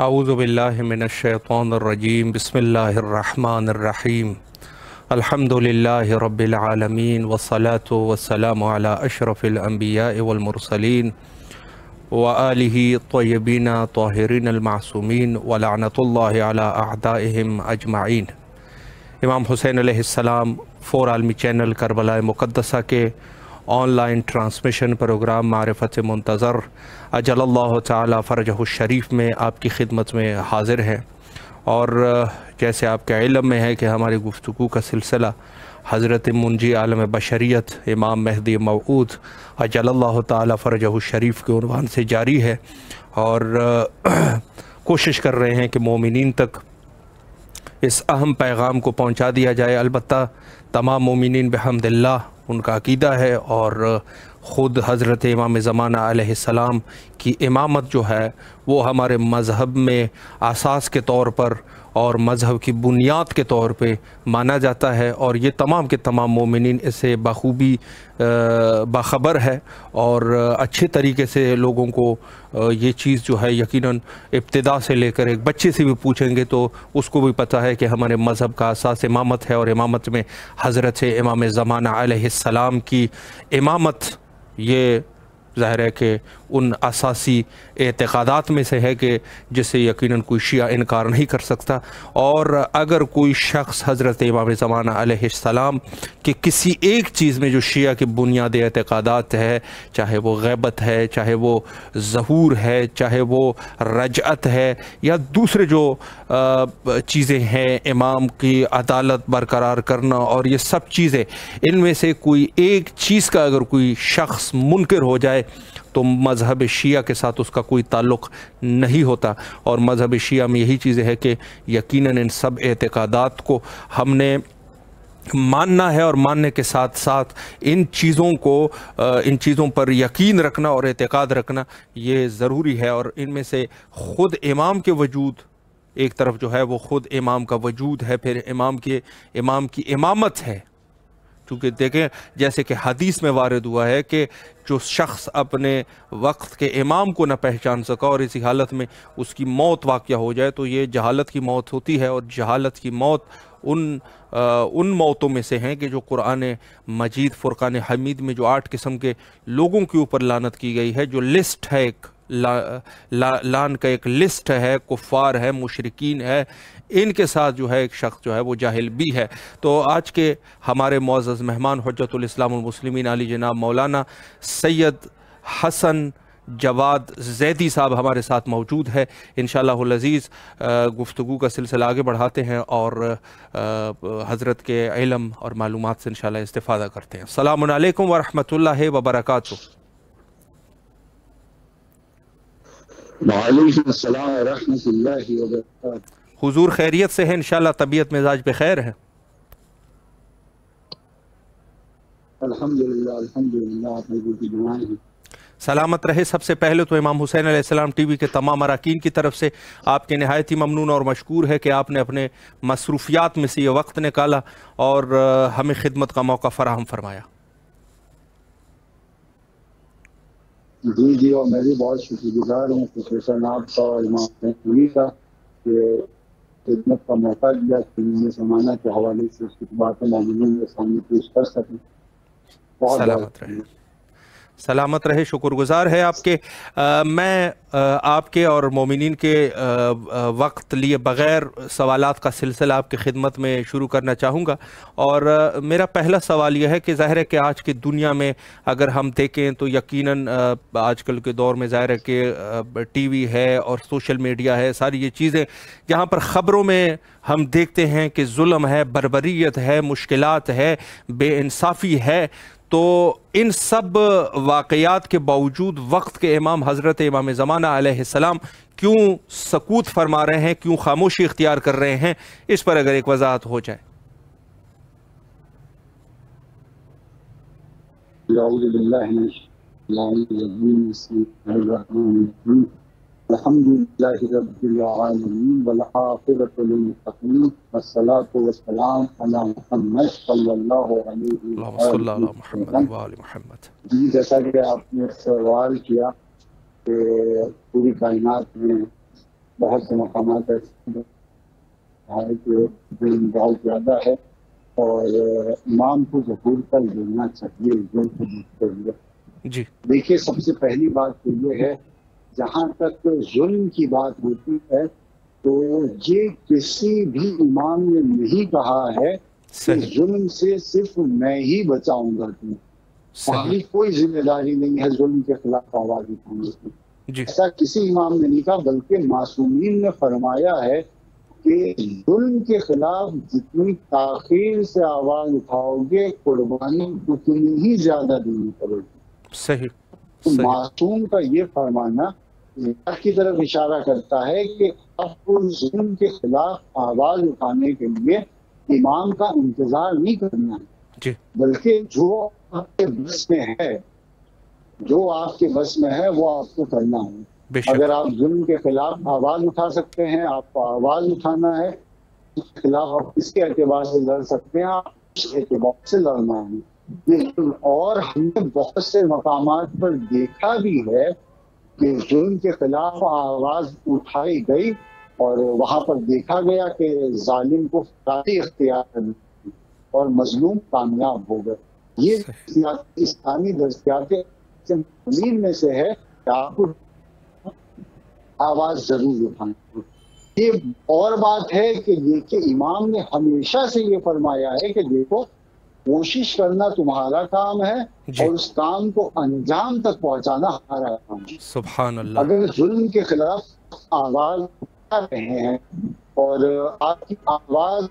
اعوذ باللہ من الشیطان الرجیم بسم اللہ الرحمن الرحیم الحمد للہ رب العالمین والصلاة والسلام علی اشرف الانبیاء والمرسلین وآلہ الطیبین طاہرین المعصومین ولعنۃ اللہ علی اعدائہم اجمعین۔ امام حسین علیہ السلام فور عالمی چینل کربلا مقدسہ کے آن لائن ٹرانسمیشن پروگرام معرفت منتظر اجل اللہ تعالی فرجہ الشریف میں آپ کی خدمت میں حاضر ہیں، اور جیسے آپ کے علم میں ہے کہ ہماری گفتگو کا سلسلہ حضرت منجی عالم بشریت امام مہدی موعود اجل اللہ تعالی فرجہ الشریف کے عنوان سے جاری ہے، اور کوشش کر رہے ہیں کہ مومنین تک اس اہم پیغام کو پہنچا دیا جائے۔ البتہ تمام مومنین بحمد اللہ ان کا عقیدہ ہے، اور خود حضرت امام زمانہ علیہ السلام کی امامت جو ہے وہ ہمارے مذہب میں اساس کے طور پر اور مذہب کی بنیاد کے طور پہ مانا جاتا ہے، اور یہ تمام کے تمام مومنین اس سے بخوبی باخبر ہے، اور اچھے طریقے سے لوگوں کو یہ چیز جو ہے یقیناً ابتدا سے لے کر ایک بچے سے بھی پوچھیں گے تو اس کو بھی پتہ ہے کہ ہمارے مذہب کا اساس امامت ہے، اور امامت میں حضرت امام زمانہ علیہ السلام کی امامت یہ ظاہر ہے کہ ان اساسی اعتقادات میں سے ہے کہ جس سے یقیناً کوئی شیعہ انکار نہیں کر سکتا۔ اور اگر کوئی شخص حضرت امام زمانہ علیہ السلام کہ کسی ایک چیز میں جو شیعہ کے بنیادی اعتقادات ہے، چاہے وہ غیبت ہے، چاہے وہ ظہور ہے، چاہے وہ رجعت ہے، یا دوسرے جو چیزیں ہیں امام کی عدالت برقرار کرنا، اور یہ سب چیزیں ان میں سے کوئی ایک چیز کا اگر کوئی شخص منکر ہو جائے تو مذہب شیعہ کے ساتھ اس کا کوئی تعلق نہیں ہوتا۔ اور مذہب شیعہ میں یہی چیزیں ہے کہ یقیناً ان سب اعتقادات کو ہم نے ماننا ہے، اور ماننے کے ساتھ ساتھ ان چیزوں پر یقین رکھنا اور اعتقاد رکھنا یہ ضروری ہے۔ اور ان میں سے خود امام کے وجود ایک طرف جو ہے وہ خود امام کا وجود ہے، پھر امام کی امامت ہے، کیونکہ دیکھیں جیسے کہ حدیث میں وارد ہوا ہے کہ جو شخص اپنے وقت کے امام کو نہ پہچان سکا اور اسی حالت میں اس کی موت واقع ہو جائے تو یہ جہالت کی موت ہوتی ہے، اور جہالت کی موت ان موتوں میں سے ہیں کہ جو قرآن مجید فرقان حمید میں جو 8 قسم کے لوگوں کے اوپر لعنت کی گئی ہے، جو لسٹ ہے، ایک لعن کا ایک لسٹ ہے، کفار ہے، مشرکین ہے، ان کے ساتھ جو ہے ایک شخص جو ہے وہ جاہل بھی ہے۔ تو آج کے ہمارے معزز مہمان حجت الاسلام المسلمین علی جناب مولانا سید حسن جواد زیدی صاحب ہمارے ساتھ موجود ہے۔ انشاءاللہ العزیز گفتگو کا سلسلہ آگے بڑھاتے ہیں اور حضرت کے علم اور معلومات سے انشاءاللہ استفادہ کرتے ہیں۔ السلام علیکم ورحمۃ اللہ وبرکاتہ۔ وعلیکم السلام ورحمۃ اللہ وبرکاتہ۔ حضور خیریت سے ہیں؟ انشاءاللہ طبیعت مزاج بخیر ہے؟ الحمدللہ آپ لوگوں کی دعائیں ہیں۔ سلامت رہے۔ سب سے پہلے تو امام حسین علیہ السلام ٹی وی کے تمام اراکین کی طرف سے آپ کے نہایت ہی ممنون اور مشکور ہے کہ آپ نے اپنے مصروفیات میں سے یہ وقت نکالا اور ہمیں خدمت کا موقع فراہم فرمایا۔ جی اور میں بھی بہت شکر گزار ہوں پروفیسر ناب کا اور امام حسین ٹی وی کا کہ خدمت کا موقع دیا کہ میں زمانہ کے حوالے سے اس کی باتیں مومنین کے سامنے پیش کر سکیں۔ سلامت رہے، سلامت رہے، شکر گزار ہے آپ کے۔ میں آپ کے اور مومنین کے وقت لیے بغیر سوالات کا سلسلہ آپ کی خدمت میں شروع کرنا چاہوں گا، اور میرا پہلا سوال یہ ہے کہ ظاہر ہے کہ آج کی دنیا میں اگر ہم دیکھیں تو یقیناً آج کل کے دور میں ظاہر ہے کہ ٹی وی ہے اور سوشل میڈیا ہے، ساری یہ چیزیں جہاں پر خبروں میں ہم دیکھتے ہیں کہ ظلم ہے، بربریت ہے، مشکلات ہے، بے انصافی ہے، تو ان سب واقعات کے باوجود وقت کے امام حضرت امام زمانہ علیہ السلام کیوں سکوت فرما رہے ہیں، کیوں خاموشی اختیار کر رہے ہیں؟ اس پر اگر ایک وضاحت ہو جائے۔ اعوذ باللہ من الشیطان الرجیم، بسم اللہ الرحمن الرحیم، الحمدللہ رب العالمین والعاقبۃ للمتقین والصلاۃ والسلام علی محمد صلی اللہ علیہ وسلم۔ جی جیسا کہ آپ نے سوال کیا کہ پوری کائنات میں بہت سے مقامات ایسے ہیں کہ ظلم بہت زیادہ ہے اور امام کو ظہور کر دینا چاہیے ظلم کو دیکھتے ہوئے۔ جی دیکھیے سب سے پہلی بات تو یہ ہے، جہاں تک ظلم کی بات ہوتی ہے تو یہ کسی بھی امام نے نہیں کہا ہے کہ صحیح ظلم سے صرف میں ہی بچاؤں گا تمہیں، صحیح ہماری کوئی ذمہ داری نہیں ہے ظلم کے خلاف آواز اٹھانے کی۔ جی ایسا کسی امام نے نہیں کہا، بلکہ معصومین نے فرمایا ہے کہ ظلم کے خلاف جتنی تاخیر سے آواز اٹھاؤ گے قربانی اتنی ہی زیادہ دینی پڑے گی۔ صحیح تو صحیح معصوم کا یہ فرمانا اللہ کی طرف اشارہ کرتا ہے کہ آپ کو ظلم کے خلاف آواز اٹھانے کے لیے امام کا انتظار نہیں کرنا ہے، جی بلکہ جو آپ کے بس میں ہے، جو آپ کے بس میں ہے وہ آپ کو کرنا ہے۔ بے شک اگر آپ ظلم کے خلاف آواز اٹھا سکتے ہیں، آپ کو آواز اٹھانا ہے، اس کے خلاف آپ کس کے اعتبار سے لڑ سکتے ہیں، آپ اس اعتبار سے لڑنا ہے۔ لیکن اور ہم نے بہت سے مقامات پر دیکھا بھی ہے کہ ظلم کے خلاف آواز اٹھائی گئی اور وہاں پر دیکھا گیا کہ ظالم کو فراری اختیار کرنی تھی اور مظلوم کامیاب ہو گئے۔ یہ صحیح اسلامی درسیات میں سے ہے کہ آپ کو آواز ضرور اٹھانی۔ یہ اور بات ہے کہ دیکھیے امام نے ہمیشہ سے یہ فرمایا ہے کہ دیکھو کوشش کرنا تمہارا کام ہے جی اور اس کام کو انجام تک پہنچانا ہمارا کام ہے۔ سبحان اللہ اگر ظلم کے خلاف آواز اٹھا رہے ہیں اور آپ کی آواز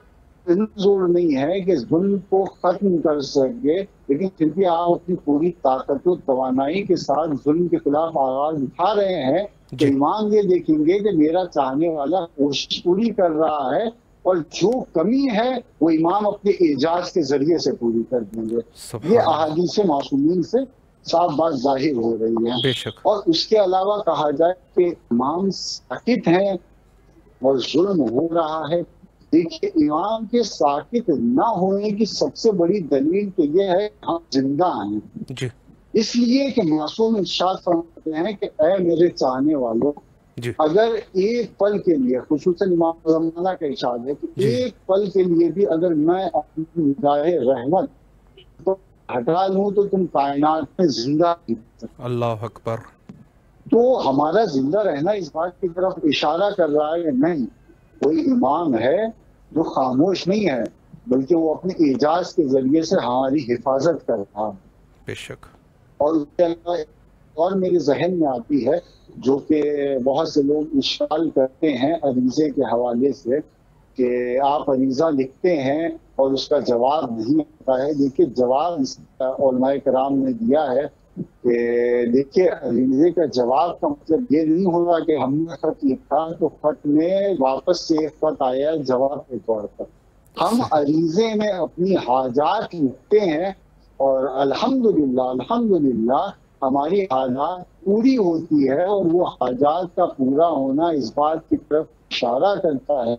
اتنا زور نہیں ہے کہ ظلم کو ختم کر سکے، لیکن پھر بھی آپ اپنی پوری طاقت و توانائی کے ساتھ ظلم کے خلاف آواز اٹھا رہے ہیں تو جی امام یہ دیکھیں گے کہ میرا چاہنے والا کوشش پوری کر رہا ہے اور جو کمی ہے وہ امام اپنے اعجاز کے ذریعے سے پوری کر دیں گے۔ یہ سبحان اللہ احادیث معصومین سے صاف بات ظاہر ہو رہی ہے۔ بے شک اور اس کے علاوہ کہا جائے کہ امام ساکت ہیں اور ظلم ہو رہا ہے، دیکھیے امام کے ساکت نہ ہونے کی سب سے بڑی دلیل تو یہ ہے کہ ہم زندہ ہیں، جی اس لیے کہ معصوم ارشاد فرماتے ہیں کہ اے میرے چاہنے والوں، جی اگر ایک پل کے لیے، خصوصاً امام زمانہ کا ارشاد ہے کہ جی ایک پل کے لیے بھی اگر میں اپنی نگاہ رحمت تو ہٹا لوں تو تم کائنات میں زندہ نہیں رہ سکتے۔ اللہ اکبر تو ہمارا زندہ رہنا اس بات کی طرف اشارہ کر رہا ہے کہ نہیں، کوئی امام ہے جو خاموش نہیں ہے بلکہ وہ اپنے اعجاز کے ذریعے سے ہماری حفاظت کر رہا ہے۔ بے شک اور اس کے علاوہ اور میرے ذہن میں آتی ہے جو کہ بہت سے لوگ اشکال کرتے ہیں عریضے کے حوالے سے کہ آپ عریضہ لکھتے ہیں اور اس کا جواب نہیں آتا ہے۔ دیکھیے جواب علماء کرام نے دیا ہے کہ دیکھیے عریضے کا جواب کا مطلب یہ نہیں ہوگا کہ ہم نے خط لکھا تو خط میں واپس سے ایک خط آیا جواب کے طور پر۔ ہم عریضے میں اپنی حاجات لکھتے ہیں اور الحمدللہ ہماری حاجات پوری ہوتی ہے، اور وہ حاجات کا پورا ہونا اس بات کی طرف اشارہ کرتا ہے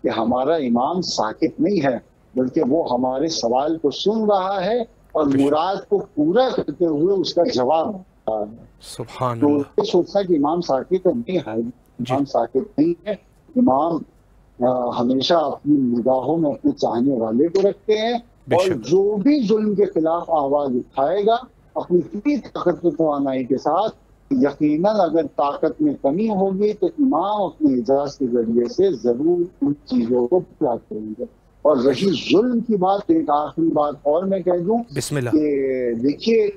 کہ ہمارا امام ساکت نہیں ہے بلکہ وہ ہمارے سوال کو سن رہا ہے اور مراد کو پورا کرتے ہوئے اس کا جواب دے رہا ہے۔ سبحان تو اللہ یہ سوچنا کہ امام ساکت نہیں ہے، امام ساکت نہیں ہے، امام ہمیشہ اپنی نگاہوں میں اپنے چاہنے والے کو رکھتے ہیں، بے اور شک جو بھی ظلم کے خلاف آواز اٹھائے گا اپنی پوری طاقت و توانائی کے ساتھ، یقیناً اگر طاقت میں کمی ہوگی تو امام اپنے اعجاز کے ذریعے سے ضرور ان چیزوں کو پورا کریں گے۔ اور رہی ظلم کی بات، ایک آخری بات اور میں کہہ دوں بسم اللہ کہ دیکھیے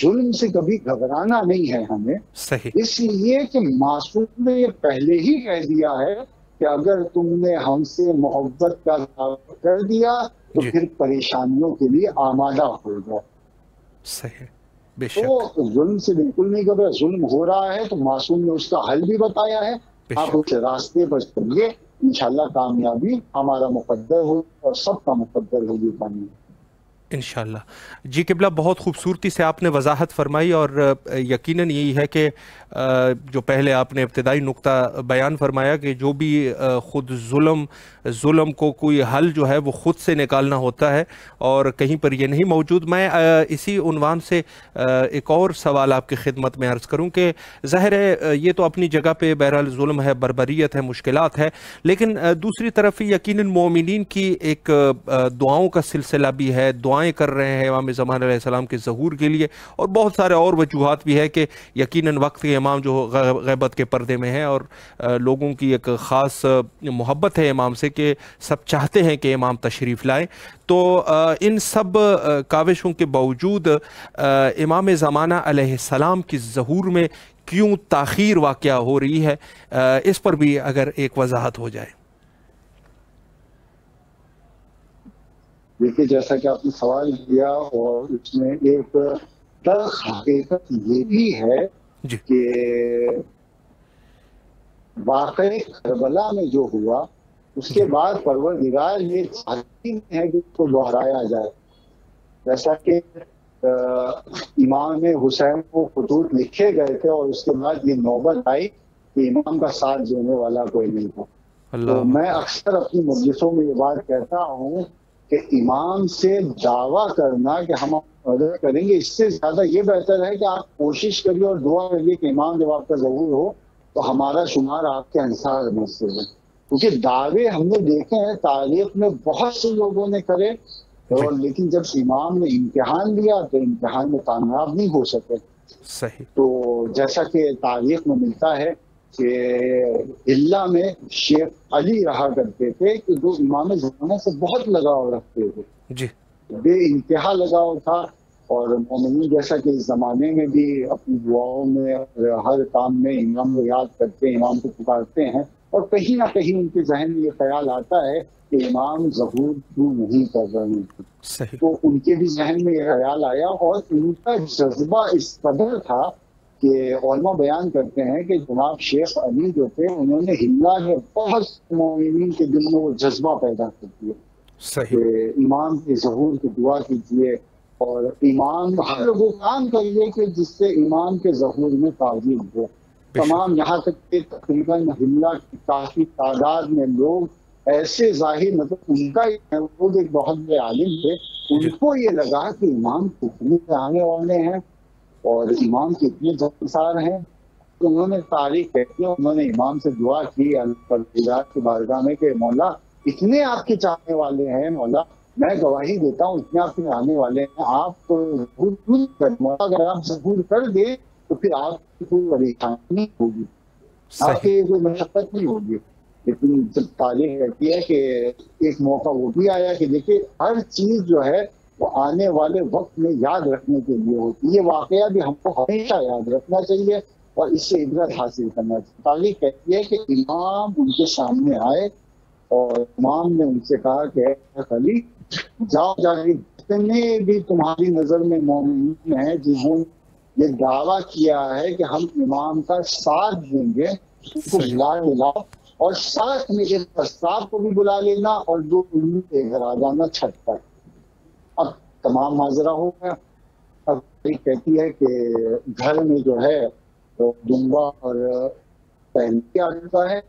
ظلم سے کبھی گھبرانا نہیں ہے ہمیں، صحیح اس لیے کہ معصوم نے یہ پہلے ہی کہہ دیا ہے کہ اگر تم نے ہم سے محبت کا دعویٰ کر دیا تو جی پھر پریشانیوں کے لیے آمادہ ہو جاؤ۔ صحیح بے شک تو ظلم سے بالکل نہیں گھبرا، ظلم ہو رہا ہے تو معصوم نے اس کا حل بھی بتایا ہے، بے آپ شک اس راستے پر چلیے، انشاءاللہ کامیابی ہمارا مقدر ہو اور سب کا مقدر ہوگی کامیابی۔ انشاءاللہ جی قبلہ، بہت خوبصورتی سے آپ نے وضاحت فرمائی، اور یقیناً یہی ہے کہ جو پہلے آپ نے ابتدائی نقطہ بیان فرمایا کہ جو بھی خود ظلم کو کوئی حل جو ہے وہ خود سے نکالنا ہوتا ہے، اور کہیں پر یہ نہیں موجود۔ میں اسی عنوان سے ایک اور سوال آپ کی خدمت میں عرض کروں کہ ظاہر ہے یہ تو اپنی جگہ پہ بہرحال ظلم ہے، بربریت ہے، مشکلات ہے، لیکن دوسری طرف یقیناً مومنین کی ایک دعاؤں کا سلسلہ بھی ہے، دعائیں کر رہے ہیں امام زمان علیہ السلام کے ظہور کے لیے، اور بہت سارے اور وجوہات بھی ہے کہ یقیناً وقت کے امام جو غیبت کے پردے میں ہیں، اور لوگوں کی ایک خاص محبت ہے امام سے کہ سب چاہتے ہیں کہ امام تشریف لائیں۔ تو ان سب کاوشوں کے باوجود امام زمانہ علیہ السلام کی ظہور میں کیوں تاخیر واقع ہو رہی ہے، اس پر بھی اگر ایک وضاحت ہو جائے۔ دیکھیے، جیسا کہ آپ نے سوال کیا، اور اس میں ایک تلخ حقیقت یہ بھی ہے جی کہ واقعہ کربلا میں جو ہوا اس کے بعد پروردگار یہ چاہتی ہے کہ اس کو دہرایا جائے۔ جیسا کہ امام حسین کو خطوط لکھے گئے تھے، اور اس کے بعد یہ نوبت آئی کہ امام کا ساتھ دینے والا کوئی نہیں تھا۔ تو میں اکثر اپنی مجلسوں میں یہ بات کہتا ہوں کہ امام سے دعویٰ کرنا کہ ہم مدد کریں گے، اس سے زیادہ یہ بہتر ہے کہ آپ کوشش کریے اور دعا کریے کہ امام جب آپ کا ظہور ہو تو ہمارا شمار آپ کے انصار میں سے ہے۔ کیونکہ دعوے ہم نے دیکھے ہیں تاریخ میں بہت سے لوگوں نے کرے، اور لیکن جب امام نے امتحان لیا تو امتحان میں کامیاب نہیں ہو سکے۔ صحیح۔ تو جیسا کہ تاریخ میں ملتا ہے کہ اللہ میں شیخ علی رہا کرتے تھے کہ جو امام زمانہ سے بہت لگاؤ رکھتے تھے، جی بے انتہا لگاؤ تھا۔ اور مومنین جیسا کہ اس زمانے میں بھی اپنی دعاؤں میں ہر کام میں امام کو یاد کرتے ہیں، امام کو پکارتے ہیں، اور کہیں نہ کہیں ان کے ذہن میں یہ خیال آتا ہے کہ امام ظہور کیوں نہیں کر رہے ہیں۔ صحیح۔ تو ان کے بھی ذہن میں یہ خیال آیا، اور ان کا جذبہ اس قدر تھا کہ علماء بیان کرتے ہیں کہ جناب شیخ علی جو تھے انہوں نے ہلا کے بہت مومنین کے دل میں وہ جذبہ پیدا کر دیا کہ امام کے ظہور کی دعا کیجیے، اور امام ہر وہ کام کریے کہ جس سے امام کے ظہور میں تعظیم ہو۔ تمام یہاں تک کہ تقریباً ہلا کی کافی تعداد میں لوگ ایسے ظاہر، مطلب ان کا ایک بہت بڑے عالم تھے، ان کو یہ لگا کہ امام کتنے آنے والے ہیں اور امام کتنے جانسار ہیں۔ تو انہوں نے تاریخ کہتی ہے، انہوں نے امام سے دعا کی پروردگار کی بارگاہ میں کہ مولا اتنے آپ کے چاہنے والے ہیں، مولا میں گواہی دیتا ہوں اتنے آپ کے آنے والے ہیں، آپ ظہور کیوں کر، مولا اگر آپ ظہور کر دیں تو پھر آپ کی کوئی پریشانی نہیں ہوگی، آپ کی کوئی مشقت نہیں ہوگی۔ لیکن جب تاریخ کہتی ہے کہ ایک موقع وہ بھی آیا کہ دیکھیے ہر چیز جو ہے وہ آنے والے وقت میں یاد رکھنے کے لیے ہوتی ہے۔ یہ واقعہ بھی ہم کو ہمیشہ یاد رکھنا چاہیے اور اس سے عبرت حاصل کرنا چاہیے۔ تاریخ کہتی ہے کہ امام ان کے سامنے آئے اور امام نے ان سے کہا کہ اے علی جاؤ جا کے جتنے بھی تمہاری نظر میں مومنین ہیں جنہوں نے یہ دعویٰ کیا ہے کہ ہم امام کا ساتھ دیں گے، ان کو بلا کے لاؤ، اور ساتھ میں ایک پرستار کو بھی بلا لینا اور دو علمی کے گھر آ جانا چھت پر۔ اب تمام معذرہ ہو گیا۔ اب کہتی ہے کہ گھر میں جو ہے تو دنبا اور پہلے آ جاتا ہے،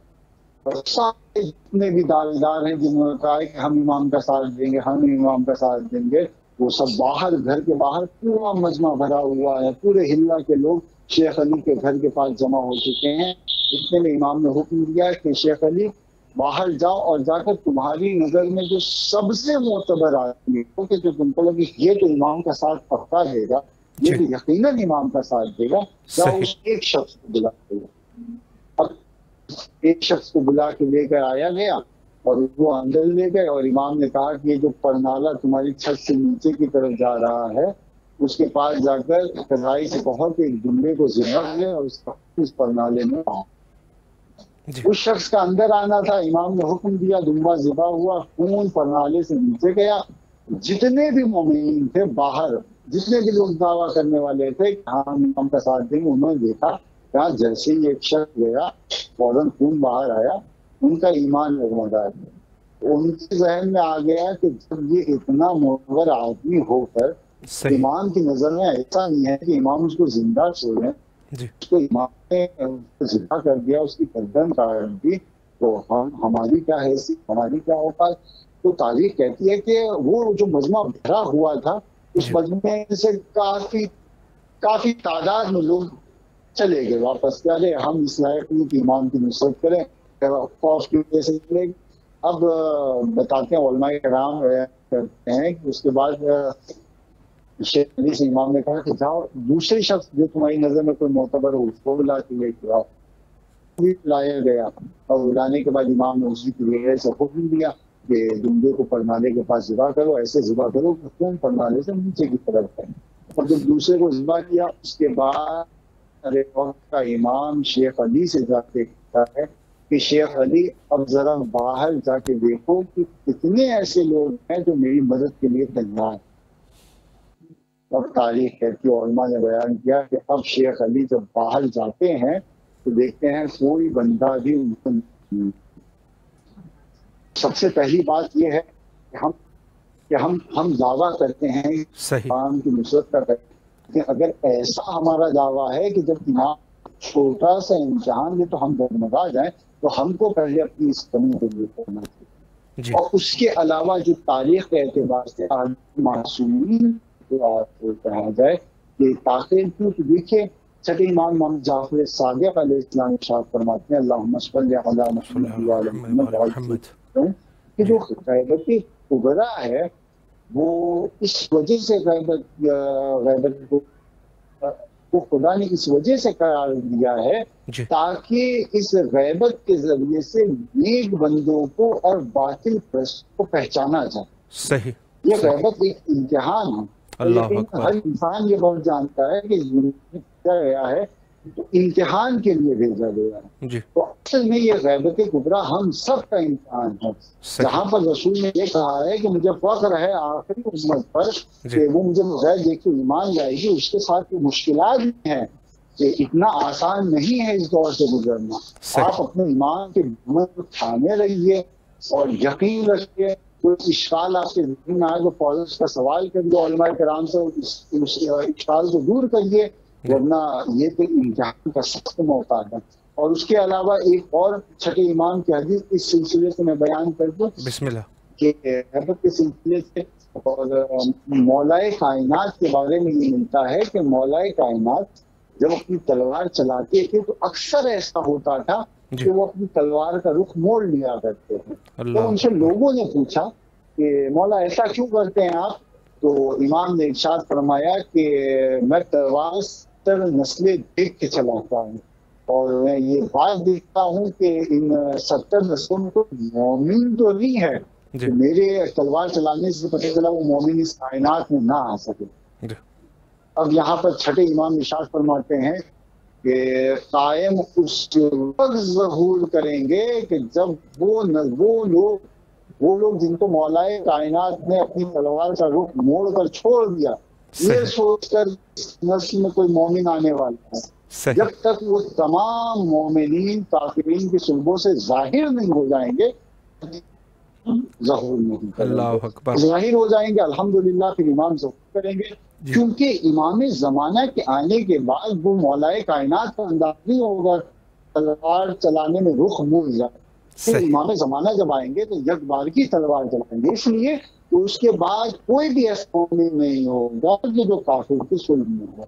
اور سارے جتنے بھی دعوے دار ہیں جنہوں نے کہا ہے کہ ہم امام کا ساتھ دیں گے، ہم امام کا ساتھ دیں گے، وہ سب باہر، گھر کے باہر پورا مجمع بھرا ہوا ہے، پورے ہلا کے لوگ شیخ علی کے گھر کے پاس جمع ہو چکے ہیں۔ اتنے میں امام نے حکم دیا کہ شیخ علی باہر جاؤ اور جا کر تمہاری نظر میں جو سب سے معتبر آدمی ہو کہ جو تم کو لگے یہ تو امام کا ساتھ پکا دے گا، یہ تو یقیناً امام کا ساتھ دے گا، جاؤ اس ایک شخص کو بلا دے گا۔ اب ایک شخص کو بلا کے لے کر آیا گیا اور وہ اندر لے گئے، اور امام نے کہا کہ یہ جو پرنالہ تمہاری چھت سے نیچے کی طرف جا رہا ہے اس کے پاس جا کر کڑھائی سے کہو کہ ایک دمبے کو ذبح لے اور اس پرنالے میں پاؤ۔ اس شخص کا اندر آنا تھا، امام نے حکم دیا، دمبا ذبح ہوا، خون پرنالے سے نیچے گیا۔ جتنے بھی مومنین تھے باہر، جتنے بھی لوگ دعویٰ کرنے والے تھے کہ ہاں امام کا ساتھ دیں گے، انہوں نے دیکھا کہ جیسے ہی ایک شخص گیا فوراً خون باہر آیا، ان کا ایمان ڈگمگا گیا۔ ان کے ذہن میں آ گیا کہ جب یہ اتنا معتبر آدمی ہو کر صحیح امام کی نظر میں ایسا نہیں ہے کہ امام اس کو زندہ چھوڑیں، جی اس کو امام نے زندہ کر دیا، اس کی گردن کاٹ دی، تو ہماری کیا حیثیت، ہماری کیا اوقات؟ تو تاریخ کہتی ہے کہ وہ جو مجمع بھرا ہوا تھا، اس جی مجمع سے کافی تعداد میں لوگ چلے گئے واپس، کہ ارے ہم اس لائق نہیں کہ امام کی نصرت کریں، خوف کی وجہ سے چلے گئے۔ اب بتاتے ہیں علماء کرام کرتے ہیں کہ اس کے بعد شیخ علی سے امام نے کہا کہ جاؤ دوسرے شخص جو تمہاری نظر میں کوئی معتبر ہو اس کو بلا کے لے کے آؤ۔ بھی لایا گیا، اور بلانے کے بعد امام نے اسی کی وجہ سے حکم دیا کہ دمبے کو پرنالے کے پاس ذبح کرو، ایسے ذبح کرو کہ خون پرنالے سے نیچے کی طرف ہے۔ اور جب دوسرے کو ذبح کیا، اس کے بعد ارے وقت کا امام شیخ علی سے جا کے کہتا ہے کہ شیخ علی اب ذرا باہر جا کے دیکھو کہ کتنے ایسے لوگ ہیں جو میری مدد کے لیے تیار ہیں۔ اب تاریخ کہتی ہے، علماء نے بیان کیا کہ اب شیخ علی جب باہر جاتے ہیں تو دیکھتے ہیں کوئی بندہ بھی ان کو نہیں۔ سب سے پہلی بات یہ ہے کہ ہم دعویٰ کرتے ہیں صحیح امام کی نصرت کا کرتے ہیں، کہ اگر ایسا ہمارا دعویٰ ہے کہ جب امام چھوٹا سا امتحان دے تو ہم ڈگمگا جائیں، تو ہم کو پہلے اپنی اس کمی کو دور کرنا چاہیے۔ جی اور اس کے علاوہ جو تاریخ کے اعتبار سے معصومین کو کہا جائے کہ تاخیر کیوں، کہ دیکھیے چھٹے امام محمد جعفر صادق علیہ السلام ارشاد فرماتے ہیں اللہم صلی علی محمد وعلی محمد، کہ جو غیبت کبریٰ ہے وہ اس وجہ سے غیبت کو خدا نے اس وجہ سے قرار دیا ہے جی تاکہ اس غیبت کے ذریعے سے نیک بندوں کو اور باطل پرست کو پہچانا جائے۔ صحیح یہ غیبت ایک امتحان ہے، اللہ لیکن اکبر ہر انسان یہ بہت جانتا ہے کہ بھیجا گیا ہے تو امتحان کے لیے بھیجا گیا ہے۔ جی تو اصل میں یہ غیبت کبریٰ ہم سب کا امتحان ہے، جہاں پر رسول نے یہ کہا ہے کہ مجھے فخر ہے آخری امت پر کہ وہ مجھے غیر دیکھ کے ایمان لائے گی، اس کے ساتھ مشکلات بھی ہیں کہ اتنا آسان نہیں ہے اس دور سے گزرنا۔ آپ اپنے ایمان کے گھمنڈ کو تھامے رہیے اور یقین رکھیے، کوئی اشکال آپ کے ذہن میں آئے تو فوراً اس کا سوال کریے، علماء کرام سے اس اشکال کو دور کریے، ورنہ یہ تو امتحان کا سخت موقع ہے۔ اور اس کے علاوہ ایک اور چھٹے امام کی حدیث اس سلسلے سے میں بیان کر دوں بسم اللہ کہ غیبت کے سلسلے سے اور مولائے کائنات کے بارے میں یہ ملتا ہے کہ مولائے کائنات جب اپنی تلوار چلاتے تھے تو اکثر ایسا ہوتا تھا کہ وہ اپنی تلوار کا رخ موڑ لیا کرتے تھے۔ تو ان سے لوگوں نے پوچھا کہ مولا ایسا کیوں کرتے ہیں آپ؟ تو امام نے ارشاد فرمایا کہ میں تلوار 70 نسلیں دیکھ کے چلاتا ہوں، اور میں یہ بات دیکھتا ہوں کہ ان 70 نسلوں میں تو مومن تو نہیں ہے، کہ میرے تلوار چلانے سے پتہ چلا وہ مومن اس کائنات میں نہ آ سکے۔ اب یہاں پر چھٹے امام ارشاد فرماتے ہیں کہ قائم اس وقت ظہور کریں گے کہ جب وہ لوگ جن کو مولائے کائنات نے اپنی تلوار کا رخ موڑ کر چھوڑ دیا، یہ سوچ کر نسل میں کوئی مومن آنے والا ہے، جب تک وہ تمام مومنین کافرین کے صلبوں سے ظاہر نہیں ہو جائیں گے ظہور نہیں کریں گے، ظاہر ہو جائیں گے الحمدللہ پھر امام ظہور کریں گے، کیونکہ امام زمانہ کے آنے کے بعد وہ مولائے کائنات کا انداز نہیں ہوگا تلوار چلانے میں رخ موڑ جائے۔ پھر امام زمانہ جب آئیں گے تو یک بار کی تلوار چلائیں گے، اس لیے تو اس کے بعد کوئی بھی ایسا مومن نہیں ہوگا کہ جو کافر کی صلب میں ہو۔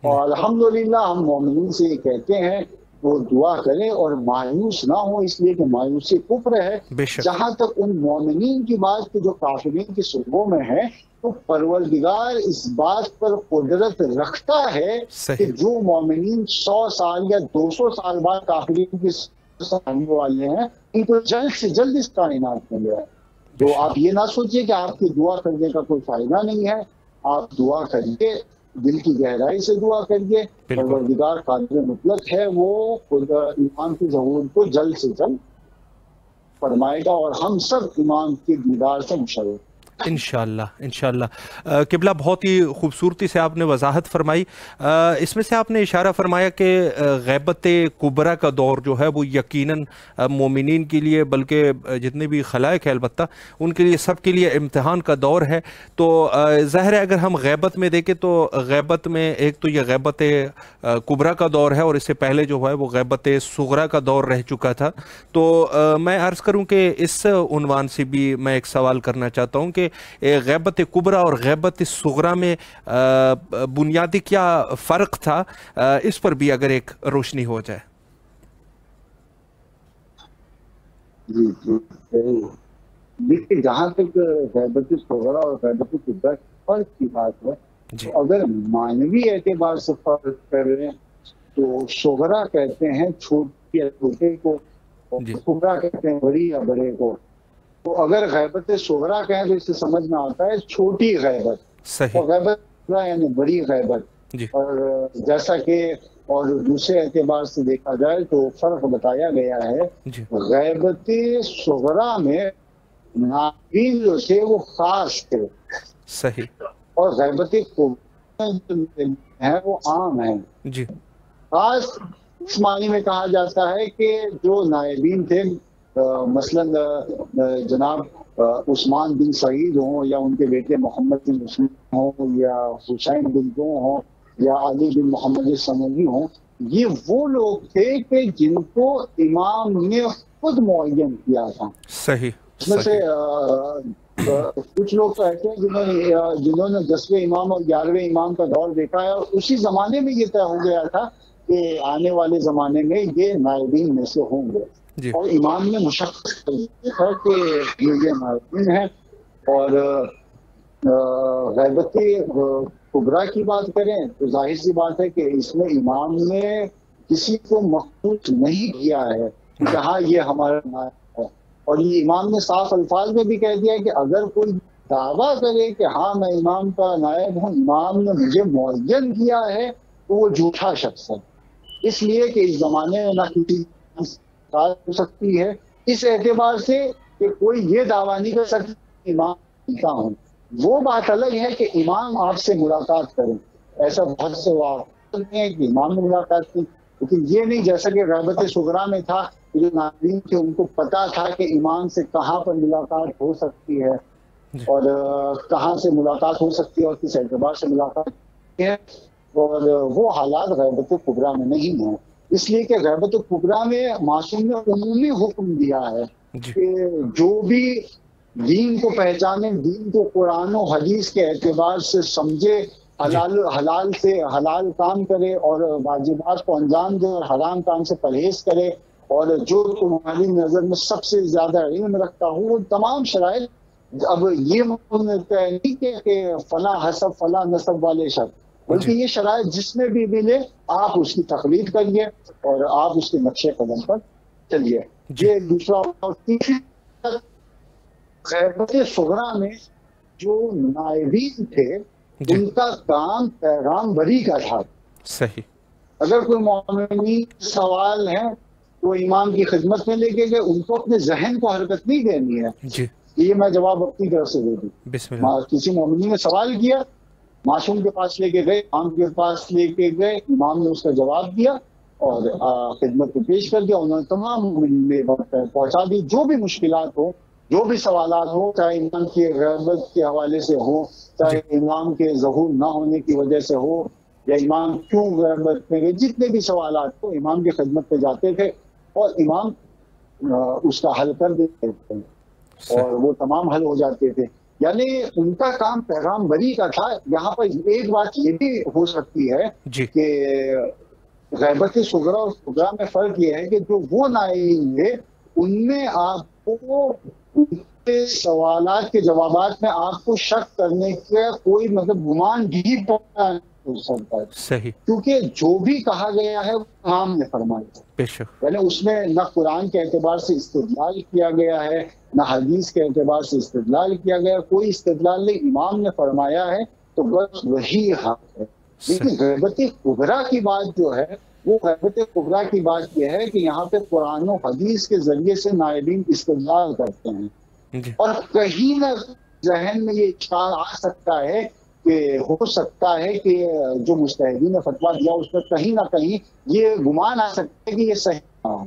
اور الحمدللہ ہم مومنین سے یہ کہتے ہیں وہ دعا کریں اور مایوس نہ ہو، اس لیے کہ مایوسی کفر ہے۔ جہاں تک ان مومنین کی بات کہ جو کافرین کی صلبوں میں ہیں، تو پروردگار اس بات پر قدرت رکھتا ہے کہ جو مومنین 100 سال یا 200 سال بعد کافرین کی آنے والے ہیں ان کو جلد سے جلد اس کائنات میں لے آئے۔ تو آپ یہ نہ سوچیے کہ آپ کی دعا کرنے کا کوئی فائدہ نہیں ہے، آپ دعا کریے، دل کی گہرائی سے دعا کریے، پروردگار قادر مطلق ہے، وہ ایمان کی ظہور کو جلد سے جلد فرمائے گا اور ہم سب ایمان کے دیدار سے مشرف۔ انشاءاللہ انشاءاللہ۔ قبلہ بہت ہی خوبصورتی سے آپ نے وضاحت فرمائی۔ اس میں سے آپ نے اشارہ فرمایا کہ غیبت کبریٰ کا دور جو ہے وہ یقیناً مومنین کے لیے، بلکہ جتنے بھی خلائق ہیں البتہ ان کے لیے، سب کے لیے امتحان کا دور ہے۔ تو ظاہر ہے اگر ہم غیبت میں دیکھیں تو غیبت میں ایک تو یہ غیبت کبریٰ کا دور ہے، اور اس سے پہلے جو ہے وہ غیبت صغریٰ کا دور رہ چکا تھا۔ تو میں عرض کروں کہ اس عنوان سے بھی میں ایک سوال کرنا چاہتا ہوں کہ غیبت کبریٰ اور غیبت صغریٰ میں بنیادی کیا فرق تھا، اس پر بھی اگر ایک روشنی ہو جائے۔ جی دیکھیے، جہاں تک غیبت صغریٰ اور غیبت کبریٰ کے فرق کی بات ہے، تو اگر معنوی اعتبار سے فرق کریں تو صغریٰ کہتے ہیں چھوٹی یا چھوٹے کو، اور کبریٰ کہتے ہیں بڑی یا بڑے کو۔ تو اگر غیبت صغریٰ کہیں تو اس سے سمجھ میں آتا ہے چھوٹی غیبت، اور غیبت یعنی بڑی غیبت۔ اور جیسا کہ اور دوسرے اعتبار سے دیکھا جائے تو فرق بتایا گیا ہے، غیبت صغریٰ میں ناظرین جو تھے وہ خاص تھے، صحیح، اور غیبت کبریٰ ہے وہ عام ہے۔ خاص اس معنی میں کہا جاتا ہے کہ جو نائبین تھے، مثلاً جناب عثمان بن سعید ہوں، یا ان کے بیٹے محمد بن عثمان ہوں، یا حسین بن دو ہوں، یا علی بن محمد سموی ہوں، یہ وہ لوگ تھے کہ جن کو امام نے خود معین کیا تھا۔ صحیح، اس میں سے کچھ لوگ تو ایسے ہیں جنہوں نے 10ویں امام اور 11ویں امام کا دور دیکھا ہے، اور اسی زمانے میں یہ طے ہو گیا تھا کہ آنے والے زمانے میں یہ نائبین میں سے ہوں گے، اور امام نے مشخص ہے کہ یہ نائبین ہیں۔ اور غیبت کبریٰ کی بات کریں تو ظاہر سی بات ہے کہ اس میں امام نے کسی کو مخصوص نہیں کیا ہے کہ ہاں یہ ہمارا نائب ہے، اور یہ امام نے صاف الفاظ میں بھی کہہ دیا کہ اگر کوئی دعویٰ کرے کہ ہاں میں امام کا نائب ہوں، امام نے مجھے معین کیا ہے، تو وہ جھوٹا شخص ہے، اس لیے کہ اس زمانے میں نہ کسی ہو سکتی ہے، اس اعتبار سے کہ کوئی یہ دعویٰ نہیں کر سکتا امام کا ہوں۔ وہ بات الگ ہے کہ امام آپ سے ملاقات کریں، ایسا بہت سے واقع ہے کہ امام نے ملاقات کی، لیکن یہ نہیں جیسا کہ غیبت صغریٰ میں تھا کہ جو ناظرین تھے ان کو پتا تھا کہ امام سے کہاں پر ملاقات ہو سکتی ہے، اور کہاں سے ملاقات ہو سکتی ہے، اور کس اعتبار سے ملاقات ہے، اور وہ حالات غیبت کبریٰ میں نہیں ہیں۔ اس لیے کہ غیبت کبریٰ میں معصوم نے عمومی حکم دیا ہے کہ جو بھی دین کو پہچانے، دین کو قرآن و حدیث کے اعتبار سے سمجھے، حلال سے حلال کام کرے، اور واجبات کو انجام دے، اور حرام کام سے پرہیز کرے، اور جو تمہاری نظر میں سب سے زیادہ علم رکھتا ہو، وہ تمام شرائط۔ اب یہ نہیں کہ فلاں حسب فلاں نسب والے شخص، بلکہ یہ شرائط جس میں بھی ملے آپ اس کی تقلید کریے اور آپ اس کے نقش قدم پر چلیے۔ یہ دوسرا۔ اور تیسری غیبت صغریٰ میں جو نائبین تھے ان کا کام پیغام بری کا تھا۔ صحیح، اگر کوئی مومنین سوال ہے تو امام کی خدمت میں لے کے گئے، ان کو اپنے ذہن کو حرکت نہیں دینی ہے، یہ میں جواب اپنی طرف سے دے دوں۔ کسی مومنین نے سوال کیا، معصوم کے پاس لے کے گئے، امام کے پاس لے کے گئے، امام نے اس کا جواب دیا اور خدمت کو پیش کر دیا، انہوں نے تمام پہنچا دی۔ جو بھی مشکلات ہو، جو بھی سوالات ہو، چاہے امام کی غیبت کے حوالے سے ہو، چاہے امام کے ظہور نہ ہونے کی وجہ سے ہو، یا امام کیوں غیبت میں گئے، جتنے بھی سوالات ہو امام کی خدمت پہ جاتے تھے اور امام اس کا حل کر دیتے تھے، اور وہ تمام حل ہو جاتے تھے۔ یعنی ان کا کام پیغام بری کا تھا۔ یہاں پر ایک بات یہ بھی ہو سکتی ہے کہ غیبت صغریٰ اور کبریٰ میں فرق یہ ہے کہ جو وہ نائبین تھے ان میں آپ کو سوالات کے جوابات میں آپ کو شک کرنے کا کوئی گمان بھی پیدا نہیں ہو سکتا ہے، صحیح، کیونکہ جو بھی کہا گیا ہے وہ امام نے فرمایا ہے۔ یعنی اس میں نہ قرآن کے اعتبار سے استدلال کیا گیا ہے، نہ حدیث کے اعتبار سے استدلال کیا گیا، کوئی استدلال نہیں، امام نے فرمایا ہے تو بس وہی حق ہے۔ لیکن غیبت کبریٰ کی بات جو ہے، وہ غیبت کبریٰ کی بات یہ ہے کہ یہاں پہ قرآن و حدیث کے ذریعے سے نائبین استدلال کرتے ہیں، اور کہیں نہ ذہن میں یہ اشکال آ سکتا ہے کہ ہو سکتا ہے کہ جو مجتہدین نے فتویٰ دیا اس میں کہیں نہ کہیں یہ گمان آ سکتا ہے کہ یہ صحیح نہ ہو۔